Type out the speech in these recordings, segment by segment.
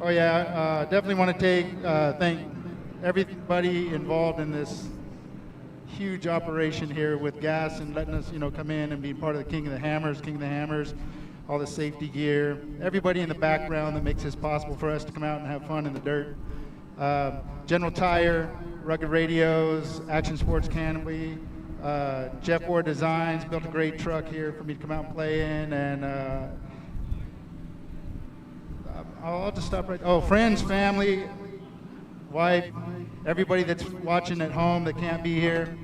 Oh yeah, definitely want to thank everybody involved in this huge operation here with gas and letting us, come in and be part of the King of the Hammers, all the safety gear, everybody in the background that makes this possible for us to come out and have fun in the dirt. General Tire, Rugged Radios, Action Sports Canopy, Jeff Ward Designs built a great truck here for me to come out and play in, and I'll just stop right. Oh, friends, family, wife, everybody that's watching at home that can't be here.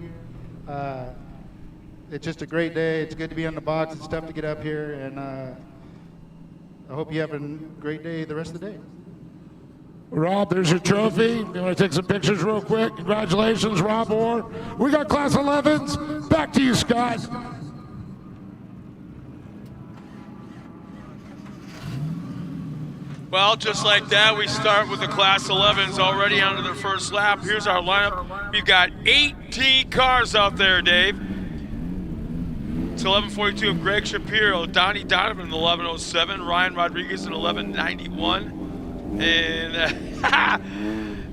It's just a great day. It's good to be on the box. It's tough to get up here, and I hope you have a great day the rest of the day. Rob, there's your trophy. You want to take some pictures real quick? Congratulations, Rob Orr. We got Class 11s. Back to you, Scott. Well, just like that, we start with the Class 11s already onto their first lap. Here's our lineup. We've got 18 cars out there, Dave. It's 11:42 of Greg Shapiro, Donnie Donovan in 11:07, Ryan Rodriguez in 11:91. And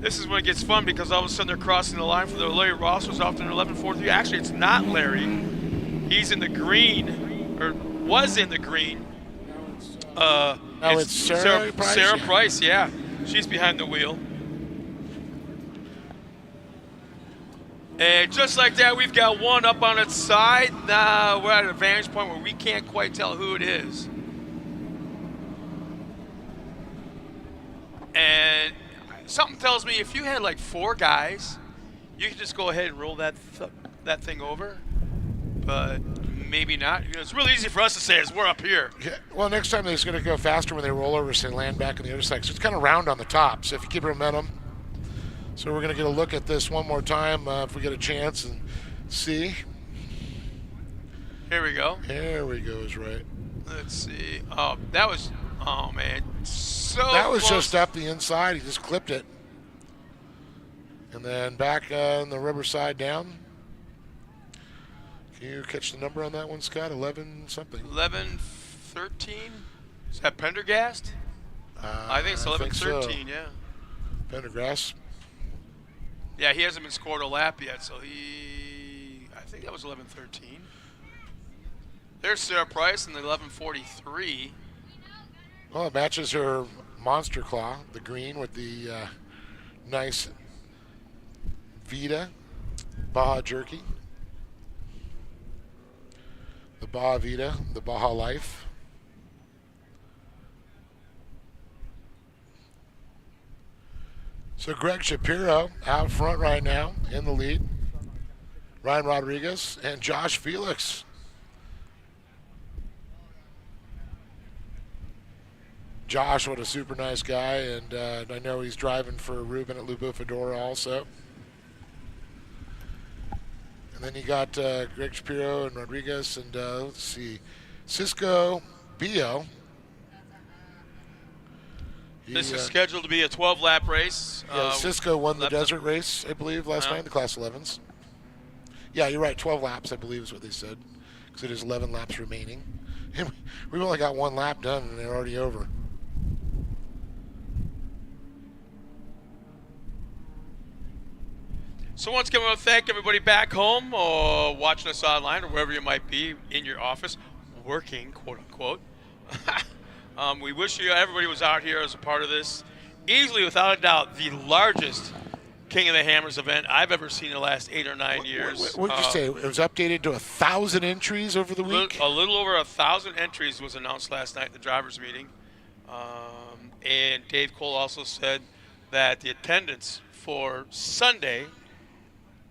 this is when it gets fun because all of a sudden they're crossing the line for their Larry Ross was off in 11:43. Actually, it's not Larry. He's in the green, or was in the green. It's Sarah Price. Sarah Price, yeah. She's behind the wheel. And just like that, we've got one up on its side. Now we're at a vantage point where we can't quite tell who it is. And something tells me if you had like 4 guys, you could just go ahead and roll that thing over. But maybe not. It's really easy for us to say as we're up here. Yeah. Well, next time they're going to go faster when they roll over, so they land back on the other side. So it's kind of round on the top. So if you keep momentum. So we're going to get a look at this one more time if we get a chance and see. Here we go. There we go is right. Let's see. Oh, that was, oh man, so that was close. just up the inside. He just clipped it. And then back on the rubber side down. Can you catch the number on that one, Scott? 11 something. 11:13. Is that Pendergast? I think it's 11:13. Yeah. Pendergast. Yeah, he hasn't been scored a lap yet, so I think that was 11:13. There's Sarah Price in the 11:43. Well, it matches her Monster Claw, the green with the nice Vita Baja Jerky. The Baja Vita, the Baja Life. So Greg Shapiro out front right now in the lead. Ryan Rodriguez and Josh Felix. Josh, what a super nice guy, and I know he's driving for Ruben at Lupo Fedora also. And then you got Greg Shapiro and Rodriguez, and let's see, Cisco Bio. This is scheduled to be a 12-lap race. Yeah, Cisco won the desert race, I believe, last night in the Class 11s. Yeah, you're right, 12 laps, I believe is what they said, because it is 11 laps remaining. And we've only got 1 lap done, and they're already over. So once again, I want to thank everybody back home or watching us online or wherever you might be in your office, working, quote unquote. We wish everybody was out here as a part of this. Easily, without a doubt, the largest King of the Hammers event I've ever seen in the last 8 or 9 years. What did you say? It was updated to 1,000 entries over the week? A little over 1,000 entries was announced last night at the drivers' meeting. And Dave Cole also said that the attendance for Sunday,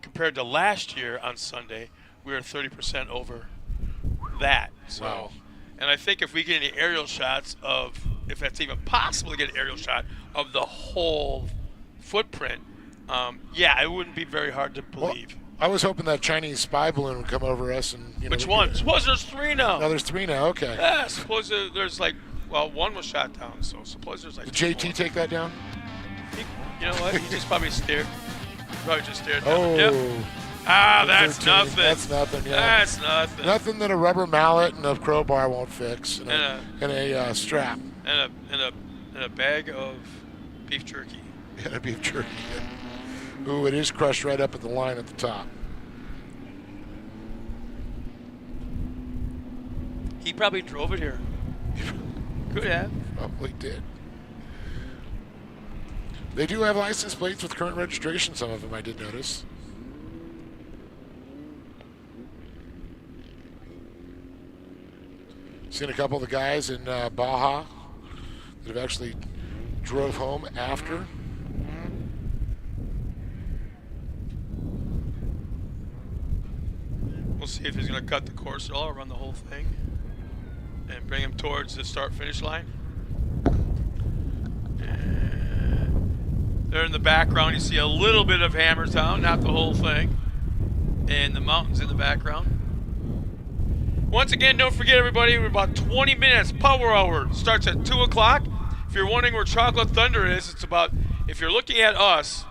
compared to last year on Sunday, we were 30% over that. So, wow. And I think if we get any aerial shots of, if that's even possible to get an aerial shot of the whole footprint, yeah, it wouldn't be very hard to believe. Well, I was hoping that Chinese spy balloon would come over us and Which one? Suppose there's 3 now. No, there's 3 now. Okay. Yeah, suppose there's like, well, 1 was shot down, so suppose there's like. Did JT take that down? You know what? He just probably stared. Probably just stared. Oh. Yep. Ah, that's 13. nothing. That's nothing. Yeah. That's nothing. Nothing that a rubber mallet and a crowbar won't fix, and a strap. And a bag of beef jerky. And a beef jerky. Ooh, it is crushed right up at the line at the top. He probably drove it here. Could have. Probably did. They do have license plates with current registration, some of them I did notice. Seen a couple of the guys in Baja that have actually drove home after. We'll see if he's going to cut the course at all or run the whole thing and bring him towards the start-finish line. And there in the background, you see a little bit of Hammertown, not the whole thing, and the mountains in the background. Once again, don't forget, everybody, we're about 20 minutes. Power Hour starts at 2 o'clock. If you're wondering where Chocolate Thunder is, it's about, if you're looking at us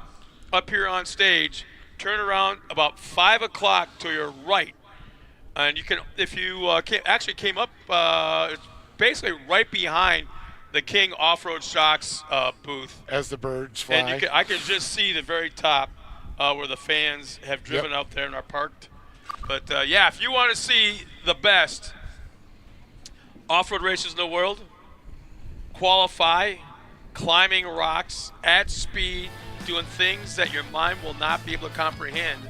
up here on stage, turn around about 5 o'clock to your right. And you can, if you actually came up, it's basically right behind the King Off-Road Shocks booth. As the birds fly. And I can just see the very top where the fans have driven out there and are parked. But yeah, if you want to see the best off-road races in the world, qualify, climbing rocks at speed, doing things that your mind will not be able to comprehend,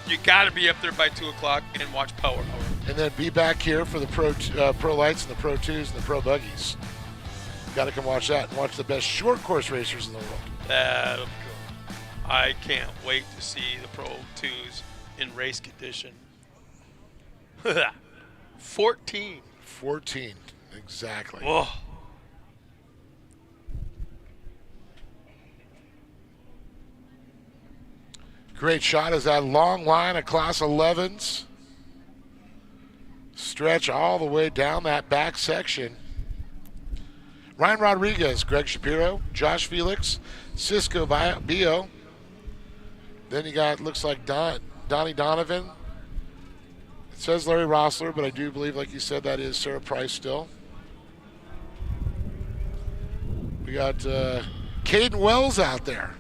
you got to be up there by 2 o'clock and watch Power Hour. And then be back here for the Pro Lights and the Pro 2s and the Pro Buggies. Got to come watch that and watch the best short course racers in the world. That'll be cool. I can't wait to see the Pro 2s in race condition. 14. 14, exactly. Whoa. Great shot as that long line of Class 11s stretch all the way down that back section. Ryan Rodriguez, Greg Shapiro, Josh Felix, Cisco Bio. Then you got, looks like Donnie Donovan. It says Larry Rossler, but I do believe, like you said, that is Sarah Price still. We got Caden Wells out there.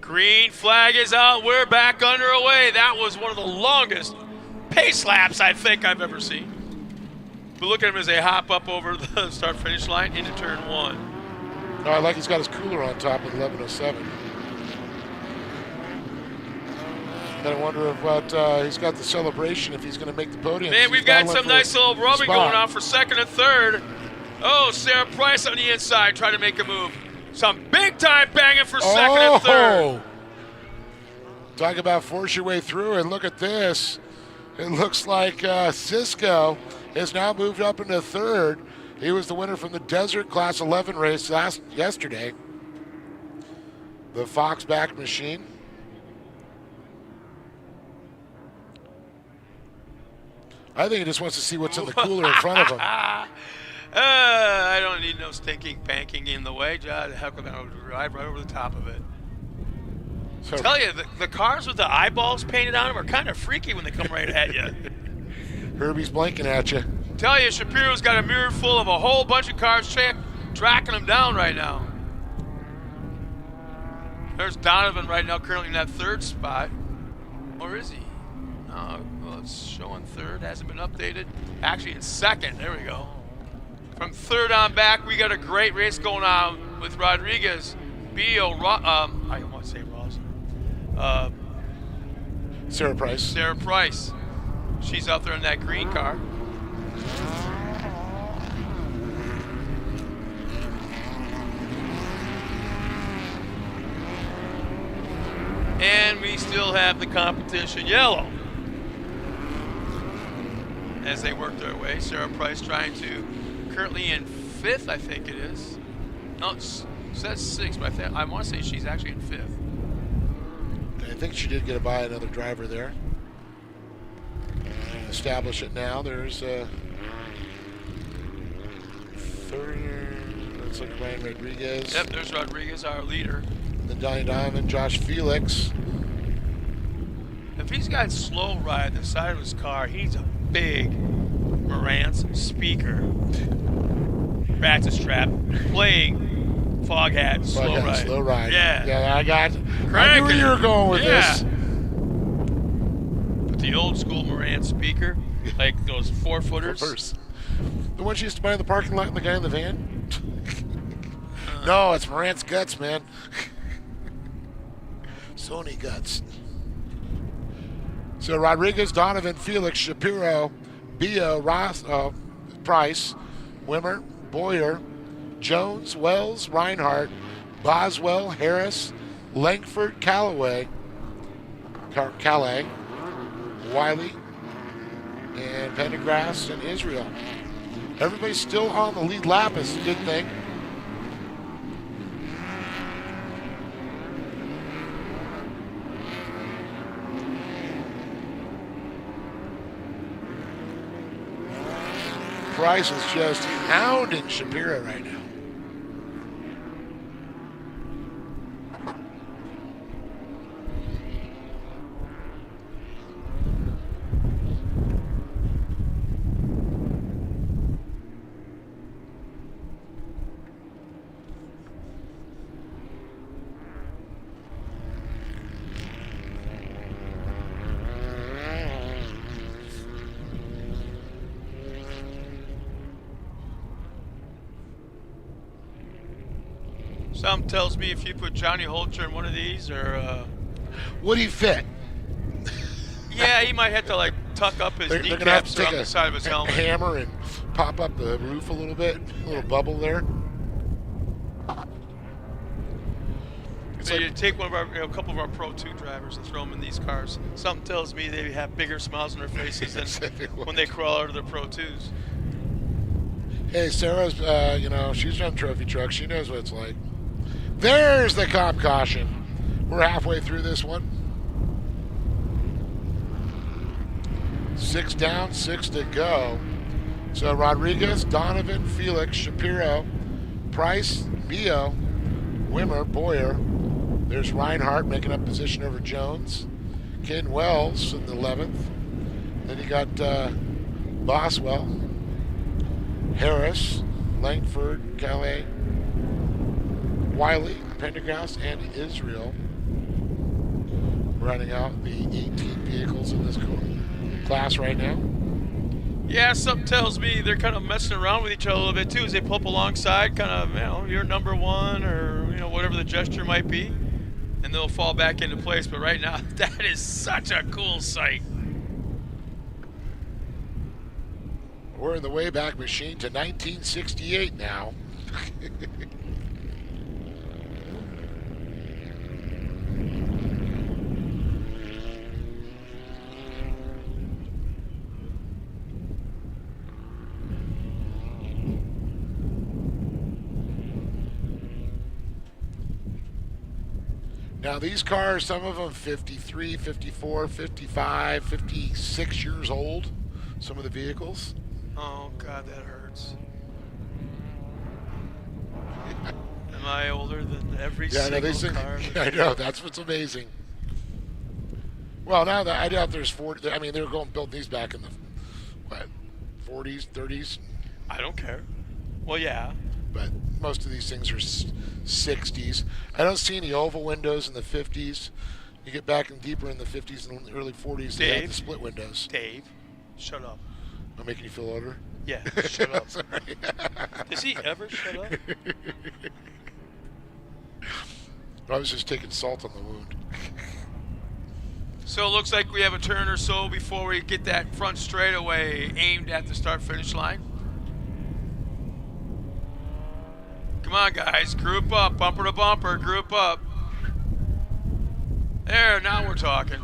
Green flag is out. We're back underway. That was one of the longest pace laps I think I've ever seen. But look at him as they hop up over the start-finish line into turn 1. Oh, I like he's got his cooler on top with 1107. Then I wonder if he's got the celebration, if he's going to make the podium. Man, we've got some nice little rubbing going on for second and third. Oh, Sarah Price on the inside trying to make a move. Some big-time banging for second and third. Talk about force your way through, and look at this. It looks like Cisco has now moved up into third. He was the winner from the Desert Class 11 race yesterday. The Foxback machine. I think he just wants to see what's in the cooler in front of him. I don't need no stinking banking in the way. John, heck, I'm going to drive right over the top of it. So, I tell you, the cars with the eyeballs painted on them are kind of freaky when they come right at you. Herbie's blinking at you. Tell you, Shapiro's got a mirror full of a whole bunch of cars tracking them down right now. There's Donovan right now, currently in that third spot. Or is he? No, well, it's showing third. Hasn't been updated. Actually, in second. There we go. From third on back, we got a great race going on with Rodriguez, Bio, I want to say Ross. Sarah Price. Sarah Price. She's out there in that green car. And we still have the competition yellow. As they work their way, Sarah Price trying to, currently in 5th, I think it is. No, it says 6th, but I want to say she's actually in 5th. I think she did get by another driver there. Establish it now. There's third. Looks like Ryan Rodriguez. Yep, there's Rodriguez, our leader. Then Donnie Diamond, Josh Felix. If he's got slow ride on the side of his car, he needs a big Marantz speaker. Ratchet strap playing Fog hat, slow ride. Slow ride. Yeah. Yeah, I knew Crank where it. you were going with Yeah. this. With the old school Marantz speaker, like those 4-footers. First. The one she used to buy in the parking lot and the guy in the van? No, it's Marantz Guts, man. Sony Guts. So Rodriguez, Donovan, Felix, Shapiro, Bio, Ross, Price, Wimmer, Boyer, Jones, Wells, Reinhardt, Boswell, Harris, Langford, Calais, Wiley, and Pendergrass and Israel. Everybody's still on the lead lap, is a good thing. Price is just hounding Shapiro right now. Something tells me if you put Johnny Holter in one of these, or Would he fit? yeah, he might have to like tuck up his They're going to have kneecaps to take around the side of his a helmet. hammer and pop up the roof a little bit, a little bubble there. It's So you like, take one of our, a couple of our Pro 2 drivers and throw them in these cars. Something tells me they have bigger smiles on their faces than when they crawl out of their Pro 2s. hey, Sarah's, she's done trophy trucks. She knows what it's like. There's the cop caution. We're halfway through this one. 6 down, 6 to go. So Rodriguez, Donovan, Felix, Shapiro, Price, Bio, Wimmer, Boyer. There's Reinhardt making up position over Jones. Ken Wells in the 11th. Then you got Boswell, Harris, Langford, Calais, Wiley, Pendergast, and Israel running out the 18 vehicles in this class right now. Yeah, something tells me they're kind of messing around with each other a little bit too as they pull up alongside, kind of, you're number one or, whatever the gesture might be, and they'll fall back into place. But right now, that is such a cool sight. We're in the Wayback Machine to 1968 now. Now these cars, some of them 53, 54, 55, 56 years old, some of the vehicles. Oh, God, that hurts. Am I older than every single car? I know, that's what's amazing. Well, now that I doubt there's 40, I mean, they were going to build these back in the, 40s, 30s? I don't care. Well, yeah. But most of these things are 60s. I don't see any oval windows in the 50s. You get back and deeper in the 50s and early 40s, they have the split windows. Dave, shut up. I'm making you feel older? Yeah, shut up. Sorry. Does he ever shut up? I was just taking salt on the wound. So it looks like we have a turn or so before we get that front straightaway aimed at the start-finish line. Come on, guys, group up, bumper to bumper, group up. There, now we're talking.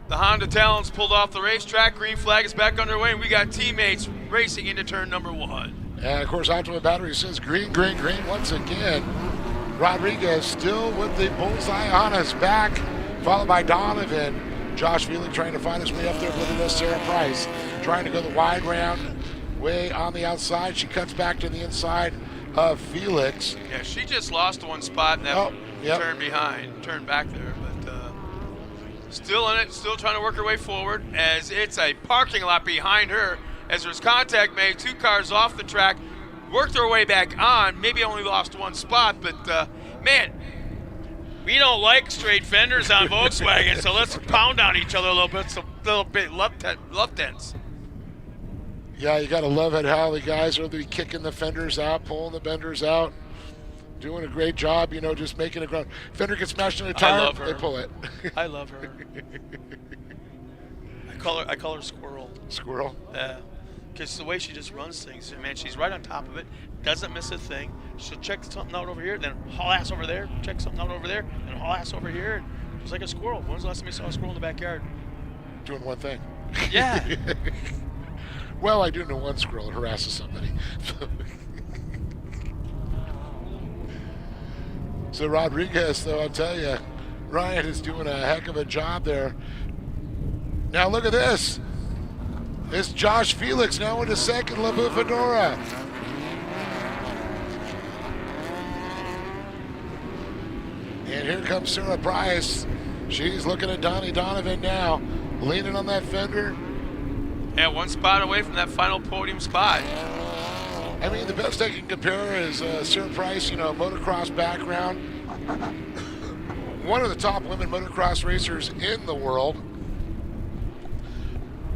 The Honda Talons pulled off the racetrack. Green flag is back underway, and we got teammates racing into turn number 1. And, of course, Ultimate Battery says green, green, green once again. Rodriguez still with the bullseye on his back, followed by Donovan. Josh Feely trying to find his way up there with us. Sarah Price trying to go the wide round way on the outside. She cuts back to the inside of Felix. Yeah, she just lost one spot in that yep. turn back there, but still in it, still trying to work her way forward as it's a parking lot behind her as there's contact made, 2 cars off the track. worked their way back on. Maybe only lost one spot, but man, we don't like straight fenders on Volkswagen, so let's pound on each other a little bit, love tense. Yeah, you got to love it how the guys are kicking the fenders out, pulling the benders out, doing a great job, you know, just making it ground. Fender gets smashed in a tire, love her. they pull it. I love her. I call her Squirrel. Squirrel? Yeah. Because the way she just runs things, man, she's right on top of it, doesn't miss a thing. She'll check something out over here, then haul ass over there, check something out over there, then haul ass over here. She's like a squirrel. When's the last time you saw a squirrel in the backyard? Doing one thing. Yeah. Well, I do know one squirrel that harasses somebody. So Rodriguez, though, I'll tell you, Ryan is doing a heck of a job there. Now look at this. It's Josh Felix now into second, LaBouffe Fedora. And here comes Sarah Price. She's looking at Donnie Donovan now, leaning on that fender. Yeah, one spot away from that final podium spot. I mean, the best I can compare is Sarah Price, you know, motocross background. One of the top women motocross racers in the world.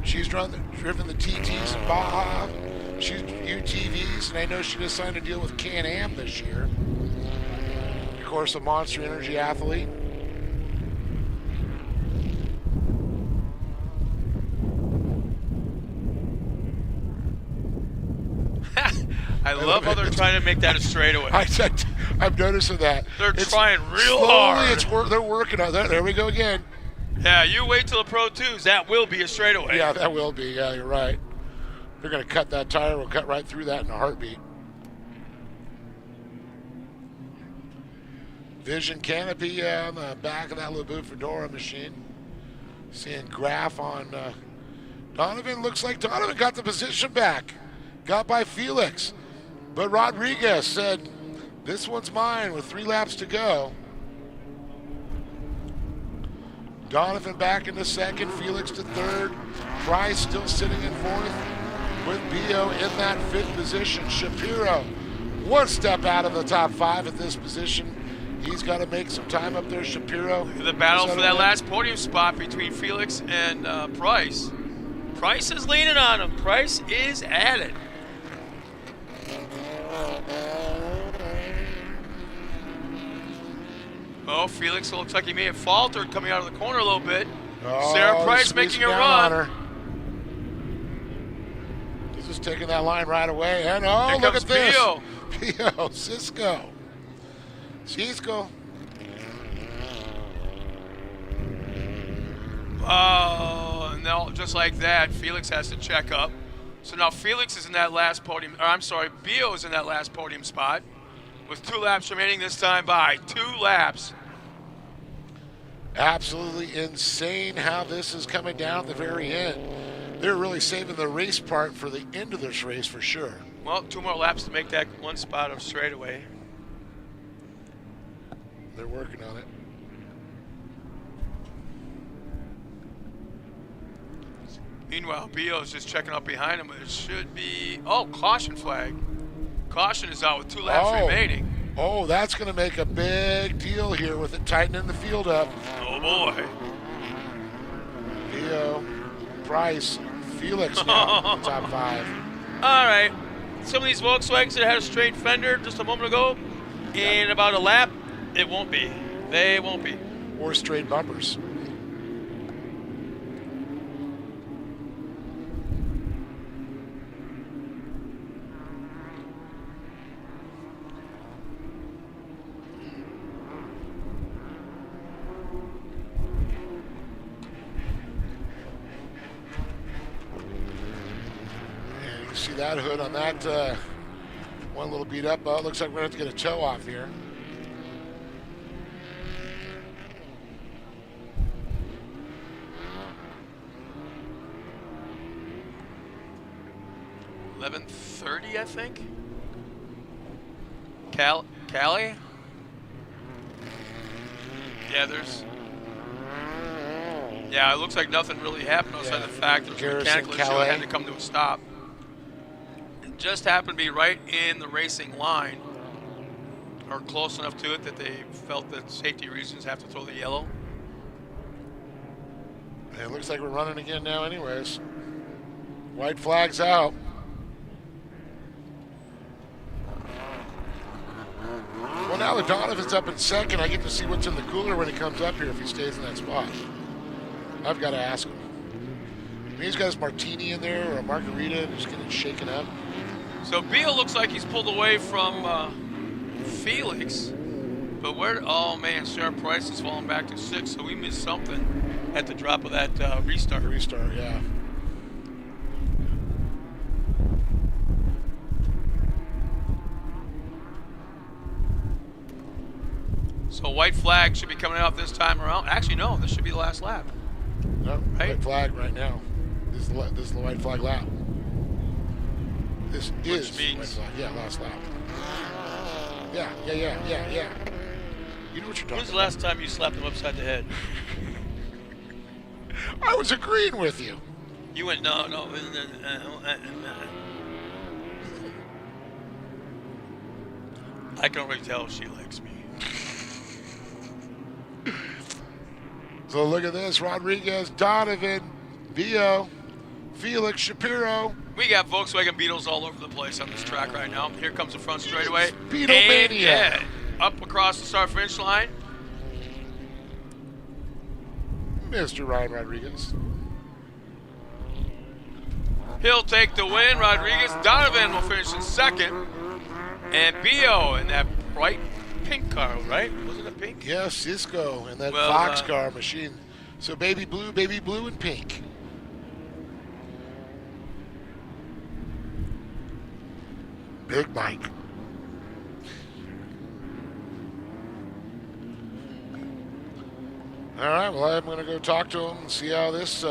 She's driven the TTs in Baja. She's UTVs, and I know she just signed a deal with Can-Am this year. Of course, a Monster Energy athlete. I love how they're trying to make that a straightaway. I'm noticing that. They're trying real slowly, hard. They're working on that. There we go again. Yeah, you wait till the Pro 2s. That will be a straightaway. Yeah, that will be. Yeah, you're right. They're going to cut that tire. We'll cut right through that in a heartbeat. Vision canopy on the back of that LaBouffe Fedora machine. Seeing Graf on Donovan. Looks like Donovan got the position back. Got by Felix. But Rodriguez said, this one's mine with 3 laps to go. Donovan back into second, Felix to third. Price still sitting in fourth with Bio in that 5th position. Shapiro one step out of the top 5 at this position. He's got to make some time up there, Shapiro. The battle for that last podium spot between Felix and Price. Price is leaning on him. Price is at it. Oh, Felix looks like he may have faltered coming out of the corner a little bit. Oh, Sarah Price making a run. He's just taking that line right away. And oh, look at this. Pio, Cisco. Oh, no, just like that, Felix has to check up. So now Felix is in that last podium, or I'm sorry, Bio is in that last podium spot with 2 laps remaining this time by 2 laps. Absolutely insane how this is coming down at the very end. They're really saving the race part for the end of this race for sure. Well, 2 more laps to make that 1 spot of straightaway. They're working on it. Meanwhile, Bio's just checking up behind him, but it should be, oh, caution flag. Caution is out with 2 laps remaining. Oh, that's going to make a big deal here with it tightening the field up. Oh, boy. Bio, Price, Felix now in the top 5. All right. Some of these Volkswagens that had a straight fender just a moment ago, in about a lap, it won't be. They won't be. Or straight bumpers. See that hood on that one little beat up. Looks like we're going to have to get a toe off here. $11:30, I think. Cali? Yeah, it looks like nothing really happened outside the fact that the mechanical issue had to come to a stop. just happened to be right in the racing line, or close enough to it that they felt that safety reasons have to throw the yellow. And it looks like we're running again now anyways. White flag's out. Well, now that Donovan's up in second, I get to see what's in the cooler when he comes up here if he stays in that spot. I've got to ask him. Maybe he's got his martini in there or a margarita and just getting shaken up. So Beal looks like he's pulled away from Felix. But where, oh man, Sarah Price has fallen back to 6, so we missed something at the drop of that restart. Restart, yeah. So white flag should be coming out this time around. Actually, no, this should be the last lap. No, Right? white flag right now. This is the white flag lap. This is means- white flag. Yeah, last lap. Yeah. You know what you're talking When's the about. last time you slapped him upside the head? I was agreeing with you. You went, no. I can already tell she likes me. So look at this. Rodriguez, Donovan, Vio, Felix, Shapiro. We got Volkswagen Beetles all over the place on this track right now. Here comes the front straightaway. Beetlemania. And, yeah, up across the start-finish line. Mr. Ryan Rodriguez. He'll take the win. Rodriguez. Donovan will finish in second. And Bio in that bright pink car, right? Was it a pink? Yeah, Cisco and that Well, Fox car machine. So baby blue, and pink. Big Mike. All right, well, I'm going to go talk to him and see how this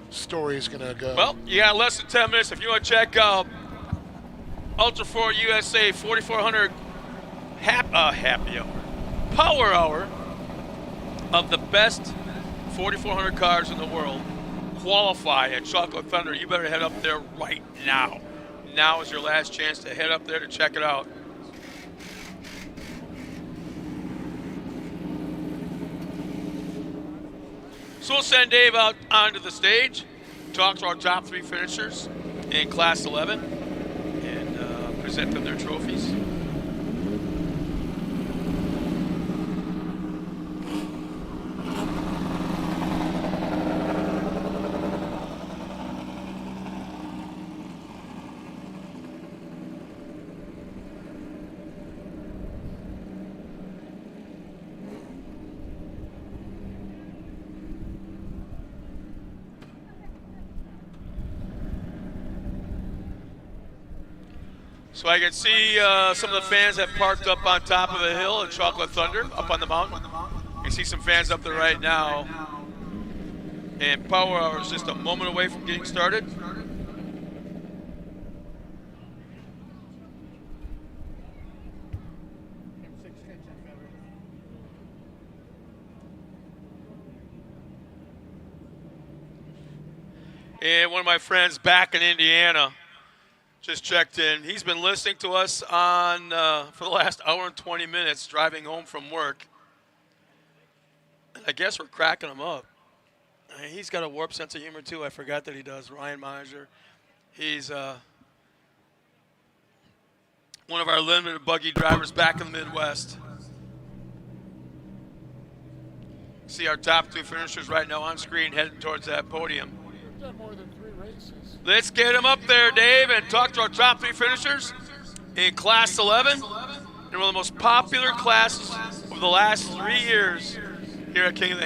story is going to go. Well, you got less than 10 minutes. If you want to check Ultra 4 USA 4400 happy hour, power hour of the best 4400 cars in the world qualify at Chocolate Thunder, you better head up there right now. Now is your last chance to head up there to check it out. So we'll send Dave out onto the stage, talk to our top 3 finishers in Class 11, and present them their trophies. So I can see some of the fans have parked up on top of the hill at Chocolate Thunder, up on the mountain. You can see some fans up there right now. And Power Hour is just a moment away from getting started. And one of my friends back in Indiana just checked in. He's been listening to us on for the last hour and 20 minutes driving home from work. And I guess we're cracking him up. He's got a warped sense of humor too. I forgot that he does. Ryan Meiser. He's one of our limited buggy drivers back in the Midwest. See our top 2 finishers right now on screen heading towards that podium. We've done more than 3 races. Let's get him up there, Dave, and talk to our top 3 finishers in Class 11. And one of the most popular classes over the last 3 years here at King of the